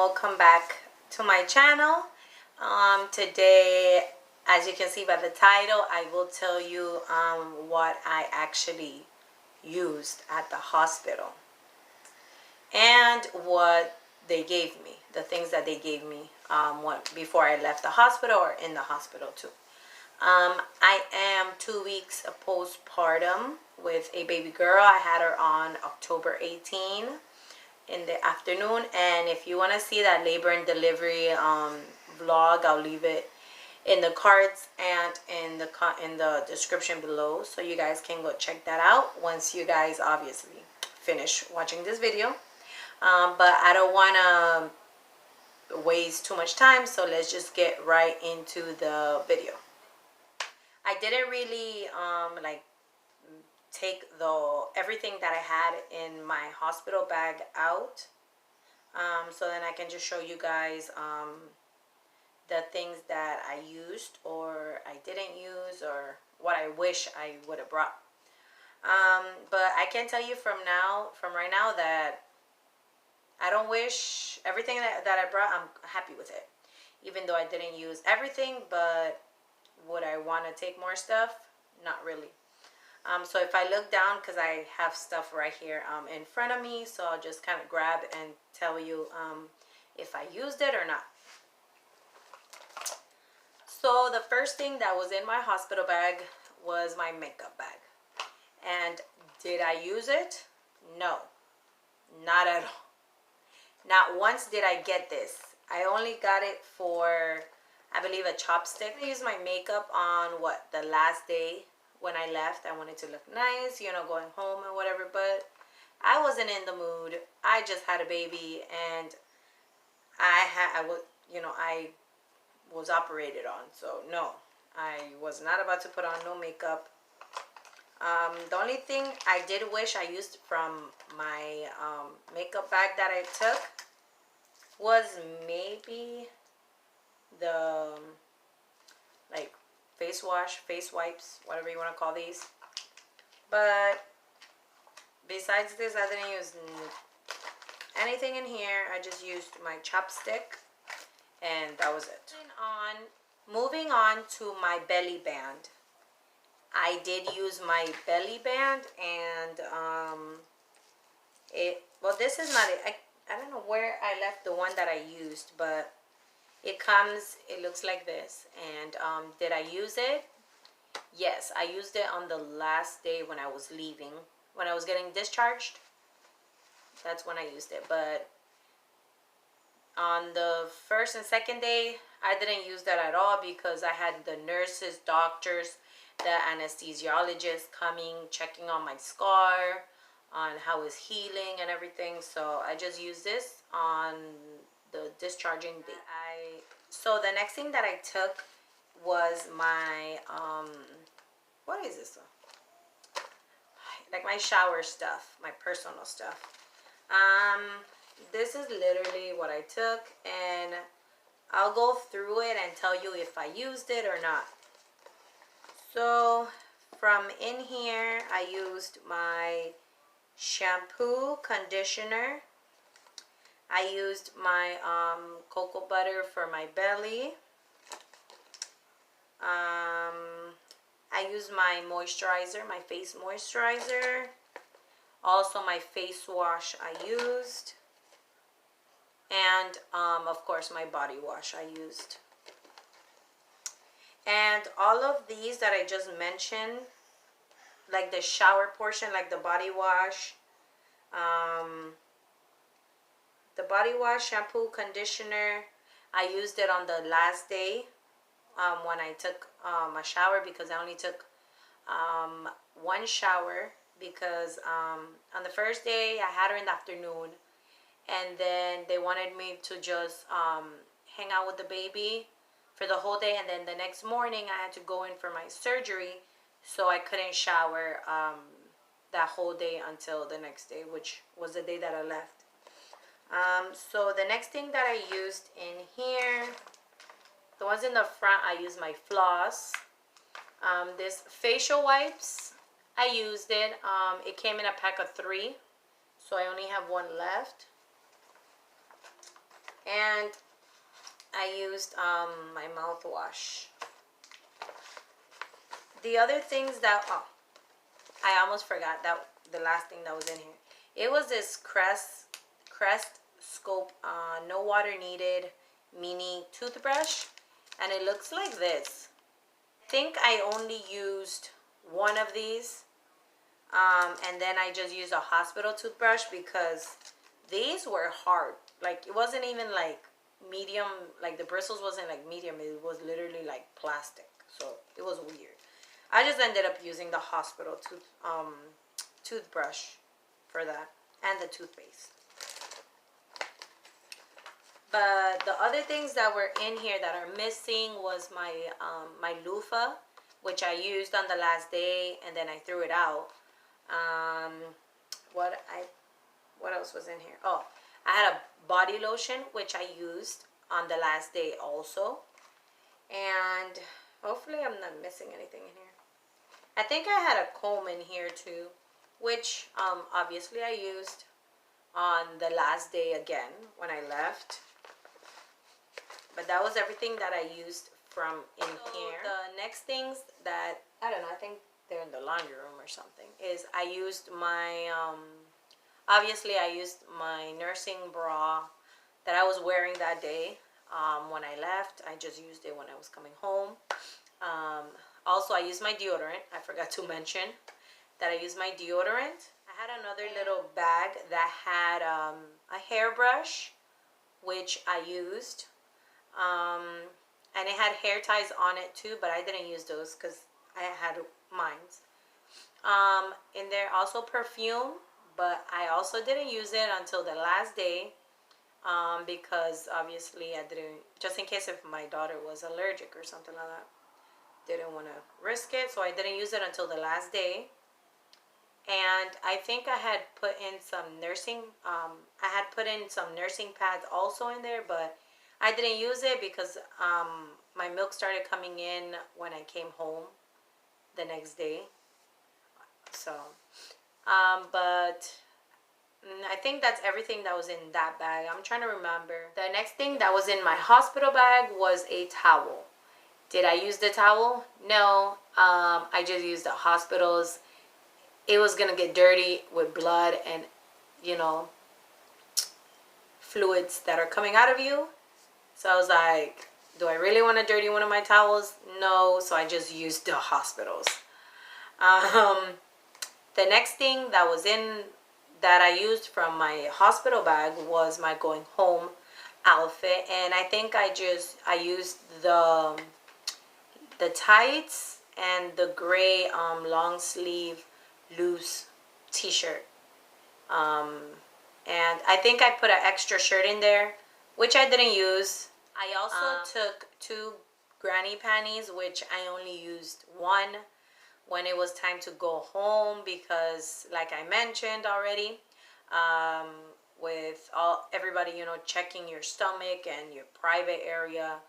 welcome back to my channel. Today, as you can see by the title, I will tell you what I actually used at the hospital and what they gave me, the things that they gave me before I left the hospital or in the hospital too. I am 2 weeks postpartum with a baby girl. I had her on October 18 in the afternoon, and if you want to see that labor and delivery vlog, I'll leave it in the cards and in the description below, so you guys can go check that out once you guys obviously finish watching this video. But I don't want to waste too much time, so let's just get right into the video. I didn't really take everything that I had in my hospital bag out, so then I can just show you guys the things that I used or I didn't use, or what I wish I would have brought. But I can tell you from right now, that I don't wish everything that I brought. I'm happy with it, even though I didn't use everything. But would I want to take more stuff? Not really. So if I look down, because I have stuff right here in front of me, so I'll just kind of grab and tell you if I used it or not. So the first thing that was in my hospital bag was my makeup bag. And did I use it? No, not at all. Not once did I get this. I only got it for, I believe, a chopstick. I used my makeup on the last day when I left. I wanted to look nice, going home and whatever, but I wasn't in the mood. I just had a baby, and I was operated on, so no, I was not about to put on no makeup. The only thing I did wish I used from my makeup bag that I took was maybe the face wash, face wipes, whatever you want to call these. But besides this, I didn't use anything in here. I just used my chopstick, and that was it. Moving on to my belly band. I did use my belly band, and this is not it. I don't know where I left the one that I used, but it looks like this. And did I use it? Yes, I used it on the last day when I was leaving, when I was getting discharged. That's when I used it. But on the first and second day, I didn't use that at all, because I had the nurses, doctors, the anesthesiologist coming, checking on my scar, on how it's healing and everything. So I just used this on the discharging day. So the next thing that I took was my what is this? Like my shower stuff, my personal stuff. This is literally what I took, and I'll go through it and tell you if I used it or not. So from in here, I used my shampoo, conditioner. I used my cocoa butter for my belly. I used my moisturizer, my face moisturizer. Also my face wash I used. And of course my body wash I used. And all of these that I just mentioned, like the shower portion, like the body wash, shampoo, conditioner, I used it on the last day when I took a shower, because I only took one shower, because on the first day I had her in the afternoon, and then they wanted me to just hang out with the baby for the whole day, and then the next morning I had to go in for my surgery, so I couldn't shower that whole day until the next day, which was the day that I left. So the next thing that I used in here, the ones in the front, I used my floss. This facial wipes, I used it. It came in a pack of 3, so I only have one left. And I used my mouthwash. The other things that, oh, I almost forgot that the last thing that was in here. It was this Crest Scope no water needed mini toothbrush, and it looks like this. I think I only used one of these, and then I just used a hospital toothbrush because these were hard. Like, it wasn't even like medium, like the bristles wasn't like medium, it was literally like plastic, so it was weird. I just ended up using the hospital toothbrush for that, and the toothpaste. But the other things that were in here that are missing was my my loofah, which I used on the last day, and then I threw it out. What else was in here? Oh, I had a body lotion, which I used on the last day also. And hopefully I'm not missing anything in here. I think I had a comb in here too, which obviously I used on the last day again when I left. But that was everything that I used from in here. The next things that, I don't know, I think they're in the laundry room or something, is I used my, obviously I used my nursing bra that I was wearing that day when I left. I just used it when I was coming home. Also, I used my deodorant. I forgot to mention that I used my deodorant. I had another little bag that had a hairbrush, which I used. And it had hair ties on it too, but I didn't use those because I had mine. In there also perfume, but I also didn't use it until the last day, because obviously I didn't, just in case if my daughter was allergic or something like that, didn't want to risk it, so I didn't use it until the last day. And I think I had put in some nursing, pads also in there, but I didn't use it because my milk started coming in when I came home the next day. So, but I think that's everything that was in that bag. I'm trying to remember. The next thing that was in my hospital bag was a towel. Did I use the towel? No. I just used the hospital's. It was going to get dirty with blood and, you know, fluids that are coming out of you. So I was like, do I really want to dirty one of my towels? No. So I just used the hospital's. The next thing that was in that I used from my hospital bag was my going home outfit, and I think I used the tights and the gray long sleeve loose t-shirt, and I think I put an extra shirt in there, which I didn't use. I also took 2 granny panties, which I only used one when it was time to go home, because like I mentioned already, with everybody, you know, checking your stomach and your private area,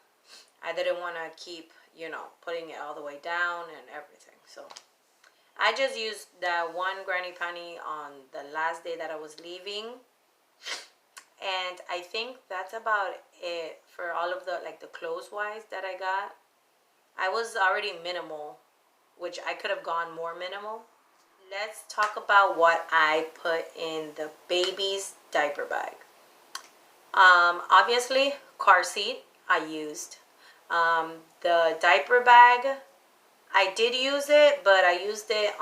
I didn't want to keep, you know, putting it all the way down and everything. So I just used that one granny panty on the last day that I was leaving. And I think that's about it for all of the, like, the clothes wise that I got. I was already minimal, which I could have gone more minimal. Let's talk about what I put in the baby's diaper bag. Obviously, car seat I used. The diaper bag, I did use it, but I used it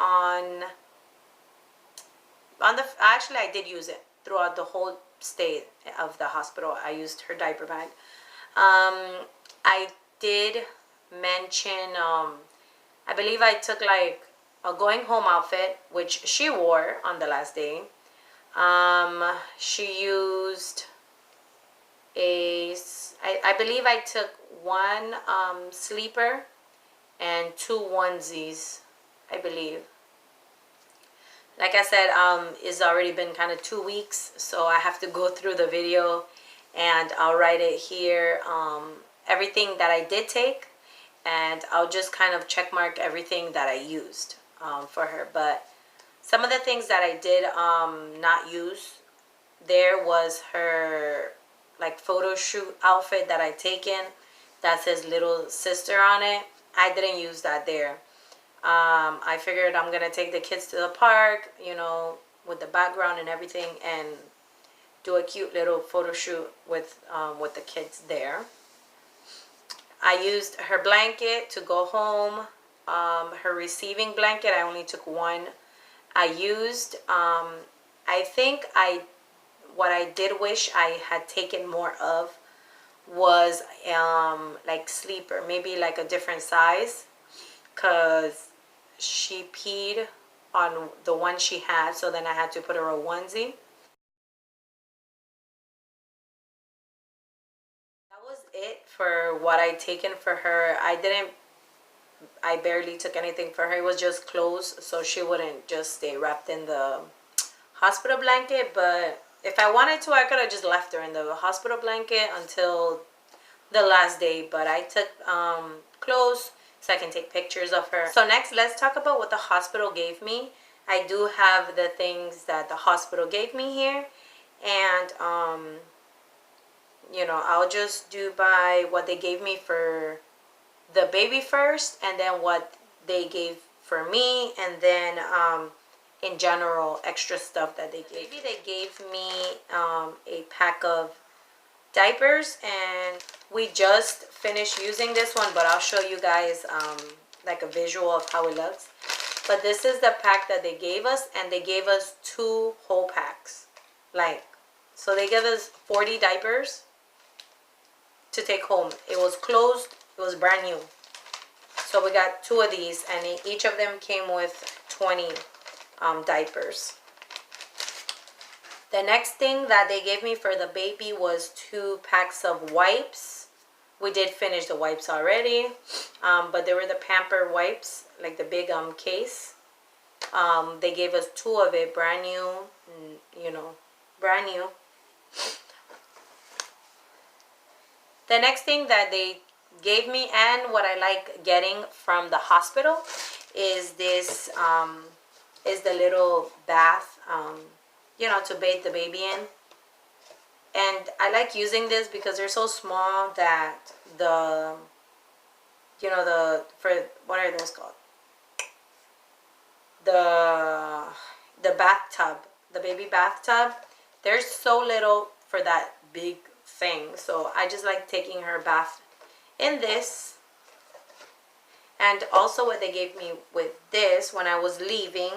actually I did use it throughout the whole stay of the hospital. I used her diaper bag. I did mention, I believe I took like a going home outfit, which she wore on the last day. She used I believe I took 1 sleeper and 2 onesies, I believe. Like I said, it's already been kind of 2 weeks, so I have to go through the video and I'll write it here, everything that I did take, and I'll just kind of check mark everything that I used for her. But some of the things that I did not use, there was her like photo shoot outfit that I taken that says little sister on it. I didn't use that there. I figured I'm gonna take the kids to the park, you know, with the background and everything, and do a cute little photo shoot with the kids there. I used her blanket to go home. Her receiving blanket, I only took one. I used, I think what I did wish I had taken more of was like sleeper, maybe like a different size, because she peed on the one she had, so then I had to put her a onesie. That was it for what I taken for her. I barely took anything for her. It was just clothes, so she wouldn't just stay wrapped in the hospital blanket. But if I wanted to, I could have just left her in the hospital blanket until the last day. But I took clothes so I can take pictures of her. So next, let's talk about what the hospital gave me. I do have the things that the hospital gave me here, and you know, I'll just do by what they gave me for the baby first, and then what they gave for me, and then in general extra stuff that they gave. Maybe they gave me a pack of diapers, and we just finished using this one, but I'll show you guys like a visual of how it looks. But this is the pack that they gave us, and they gave us 2 whole packs. Like, so they gave us 40 diapers to take home. It was closed, it was brand new. So we got 2 of these, and each of them came with 20 diapers. The next thing that they gave me for the baby was 2 packs of wipes. We did finish the wipes already, but they were the Pamper wipes, like the big case. They gave us 2 of it, brand new, you know, brand new. The next thing that they gave me, and what I like getting from the hospital, is this, is the little bath, you know, to bathe the baby in. And I like using this because they're so small that the, you know, what are those called? The bathtub, the baby bathtub, they're so little for that big thing. So I just like taking her bath in this. And also what they gave me with this, when I was leaving,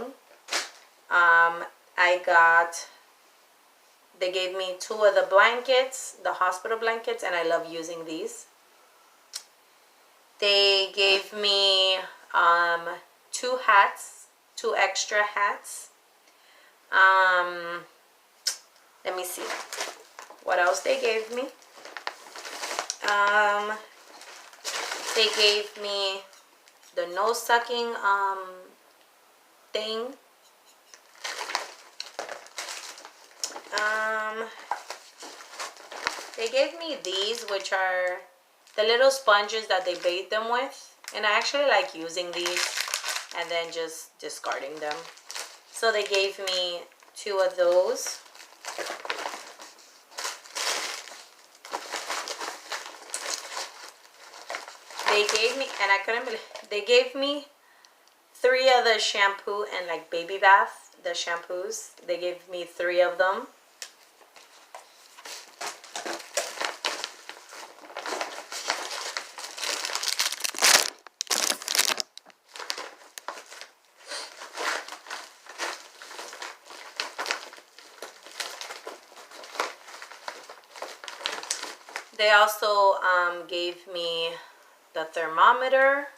they gave me 2 of the blankets, the hospital blankets, and I love using these. They gave me 2 hats, 2 extra hats. Let me see what else they gave me. They gave me the nose sucking thing. They gave me these, which are the little sponges that they bathe them with, and I actually like using these and then just discarding them. So they gave me 2 of those. They gave me, and I couldn't believe, they gave me 3 of the shampoo and like baby bath, the shampoos. They gave me 3 of them. They also gave me the thermometer.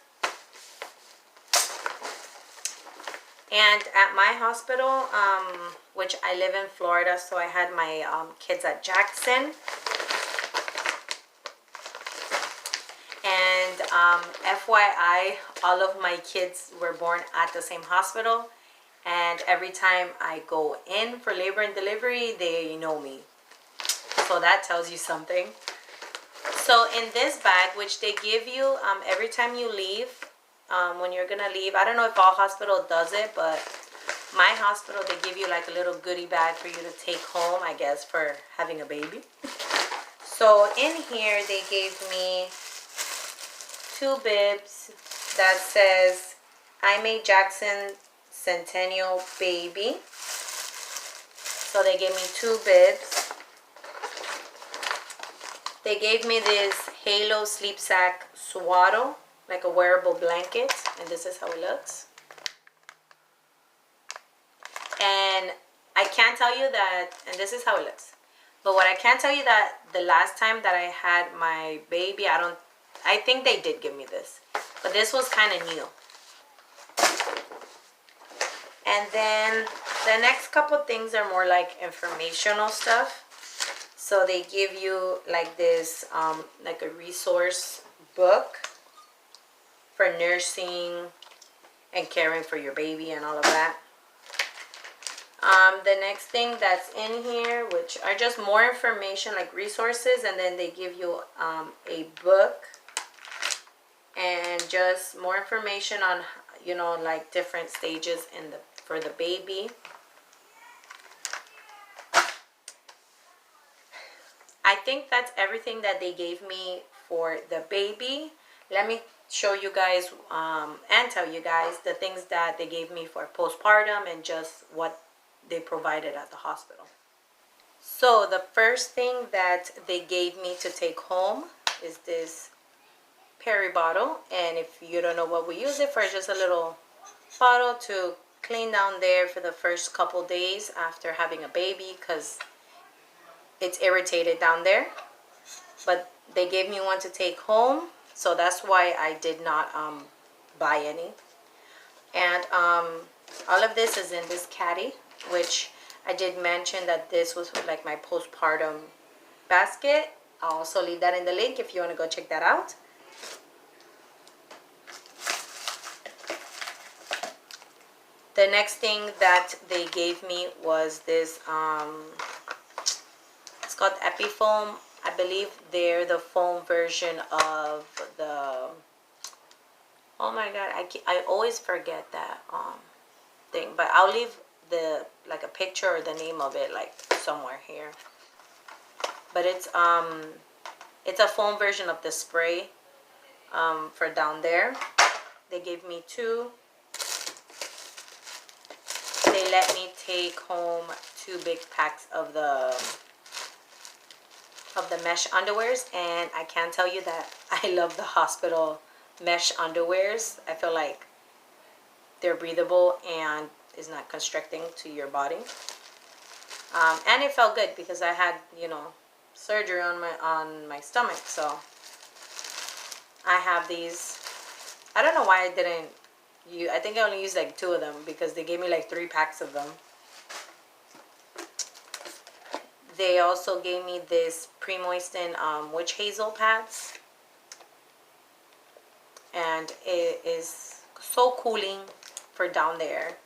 And at my hospital, which I live in Florida, so I had my kids at Jackson. And FYI, all of my kids were born at the same hospital. And every time I go in for labor and delivery, they know me. So that tells you something. So in this bag, which they give you every time you leave, when you're gonna leave, I don't know if all hospital does it, but my hospital, they give you like a little goodie bag for you to take home, I guess, for having a baby. So in here they gave me 2 bibs that says I May Jackson Centennial Baby. So they gave me 2 bibs. They gave me this Halo Sleep Sack Swaddle, like a wearable blanket, and this is how it looks. And I can't tell you that, and this is how it looks. But what I can tell you that the last time that I had my baby, I think they did give me this. But this was kind of new. And then the next couple things are more like informational stuff. So they give you like this, like a resource book for nursing and caring for your baby and all of that. The next thing that's in here, which are just more information, like resources, and then they give you a book and just more information on, you know, like different stages for the baby. I think that's everything that they gave me for the baby. Let me show you guys and tell you guys the things that they gave me for postpartum and just what they provided at the hospital. So the first thing that they gave me to take home is this Perry bottle, and if you don't know what we use it for, it's just a little bottle to clean down there for the first couple days after having a baby, because it's irritated down there. But they gave me one to take home, so that's why I did not buy any. And all of this is in this caddy, which I did mention that this was like my postpartum basket. I'll also leave that in the link if you want to go check that out. The next thing that they gave me was this, it's called EpiFoam. I believe they're the foam version of the, oh my god, I always forget that thing, but I'll leave like a picture or the name of it like somewhere here. But it's a foam version of the spray for down there. They gave me 2. They let me take home 2 big packs of the mesh underwears, and I can tell you that I love the hospital mesh underwears. I feel like they're breathable and is not constricting to your body. And it felt good because I had, you know, surgery on my stomach, so I have these. I don't know why I didn't use. I think I only used like 2 of them because they gave me like 3 packs of them. They also gave me this pre-moistened witch hazel pads, and it is so cooling for down there.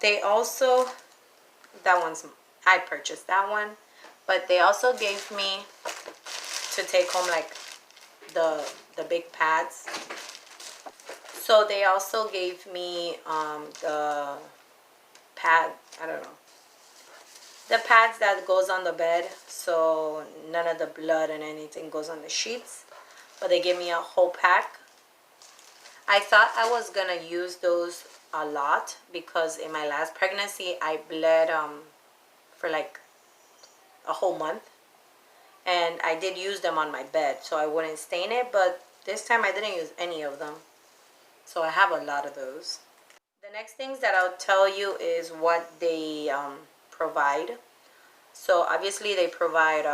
They also, I purchased that one, but they also gave me to take home like the big pads. So they also gave me the pad, I don't know, the pads that goes on the bed, so none of the blood and anything goes on the sheets. But they gave me a whole pack. I thought I was gonna use those a lot because in my last pregnancy I bled for like a whole month, and I did use them on my bed so I wouldn't stain it, but this time I didn't use any of them, so I have a lot of those. The next things that I'll tell you is what they provide. So obviously they provide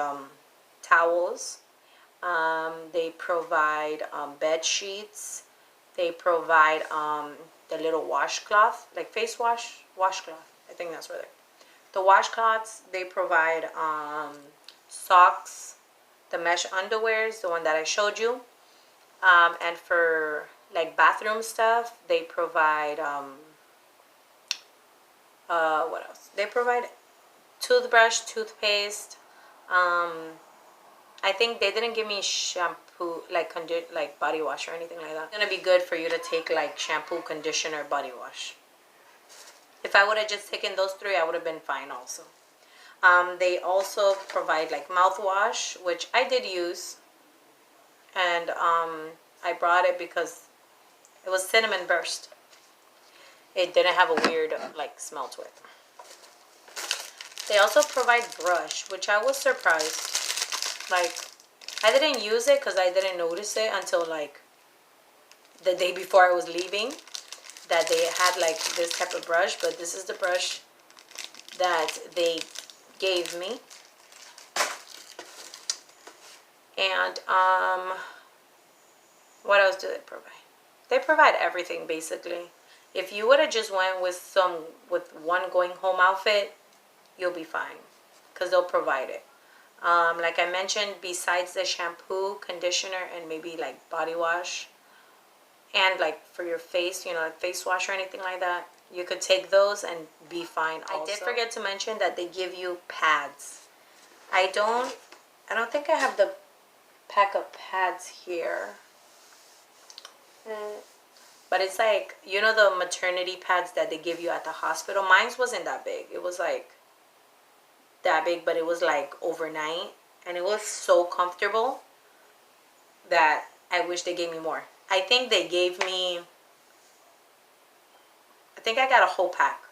towels, they provide bed sheets, they provide the little washcloth, like face washcloth. I think that's what they're. The washcloths, they provide socks, the mesh underwears, the one that I showed you. And for like bathroom stuff, they provide, what else? They provide toothbrush, toothpaste. I think they didn't give me shampoo, like body wash or anything like that. It's gonna be good for you to take like shampoo, conditioner, body wash. If I would have just taken those 3, I would have been fine also. They also provide like mouthwash, which I did use, and I brought it because it was cinnamon burst. It didn't have a weird like smell to it. They also provide brush, which I was surprised. Like, I didn't use it because I didn't notice it until like the day before I was leaving, that they had like this type of brush. But this is the brush that they gave me. And what else do they provide? They provide everything basically. If you would have just went with one going home outfit, you'll be fine, because they'll provide it. Like I mentioned, besides the shampoo, conditioner, and maybe like body wash, and like for your face, like face wash or anything like that, you could take those and be fine also. I did forget to mention that they give you pads. I don't think I have the pack of pads here. But it's like, the maternity pads that they give you at the hospital. Mine wasn't that big. It was like that big, but it was like overnight. And it was so comfortable that I wish they gave me more. I think they gave me, I think I got a whole pack.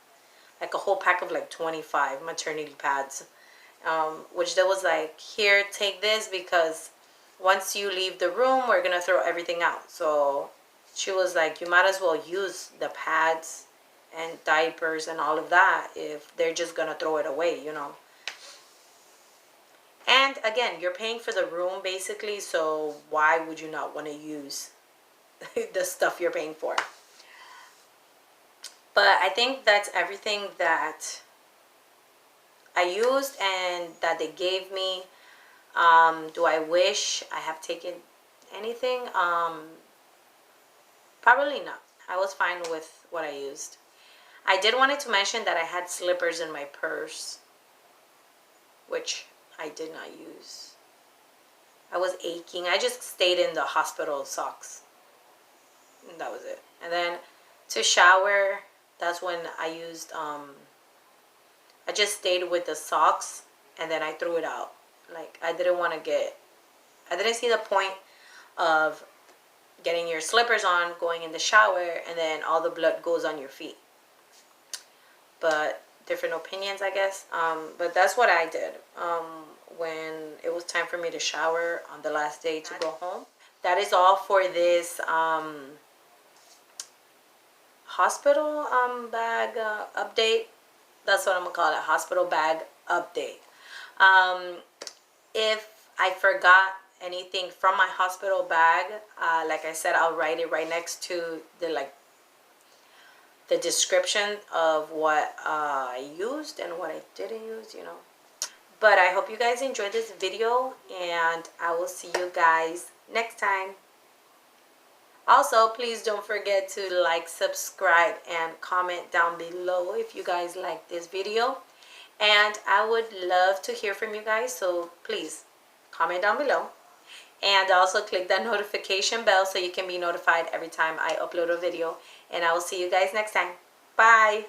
Like a whole pack of like 25 maternity pads. Which there was like, here, take this, because once you leave the room, we're going to throw everything out. So she was like, you might as well use the pads and diapers and all of that if they're just going to throw it away, And again, you're paying for the room basically, so why would you not want to use the stuff you're paying for? But I think that's everything that I used and that they gave me. Do I wish I have taken anything? Probably not. I was fine with what I used. I did wanted to mention that I had slippers in my purse, which I did not use. I was aching. I just stayed in the hospital socks. And that was it. And then to shower, that's when I used, I just stayed with the socks and then I threw it out. Like, I didn't see the point of getting your slippers on, going in the shower, and then all the blood goes on your feet. But different opinions, I guess. But that's what I did when it was time for me to shower on the last day to go home. That is all for this hospital bag update. That's what I'm gonna call it, hospital bag update. If I forgot anything from my hospital bag, like I said, I'll write it right next to the description of what I used and what I didn't use, But I hope you guys enjoyed this video, and I will see you guys next time. Also, please don't forget to like, subscribe, and comment down below if you guys like this video. And I would love to hear from you guys, so please comment down below. And also click that notification bell so you can be notified every time I upload a video. And I will see you guys next time. Bye!